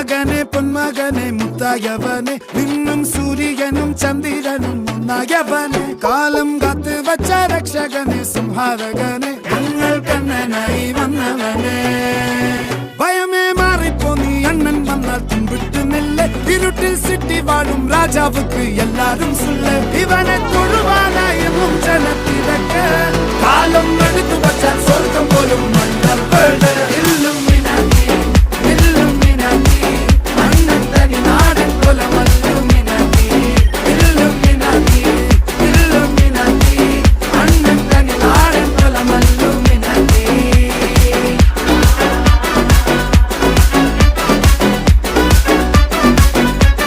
മകനെ പൊന്മകനെ മുത്തായവനെ നിന്നും സൂര്യനും ചന്ദ്രനും ഒന്നായവനെ കാലം കാത്ത് വച്ച രക്ഷകനെ സംഹാരകനെ ഞങ്ങൾ കണ്ണനായി വന്നവനെ ഭയമേ മാറിപ്പോ നീ അണ്ണൻ വന്നാൽ തുമ്പിട്ട് നില്ല ഇരുട്ടിൽ സിറ്റി വാഴും രാജാവുക്ക് എല്ലാരും சொல்ல ഇവനെ തൊഴുവാനായും ജനത്തിരക്ക് കാലം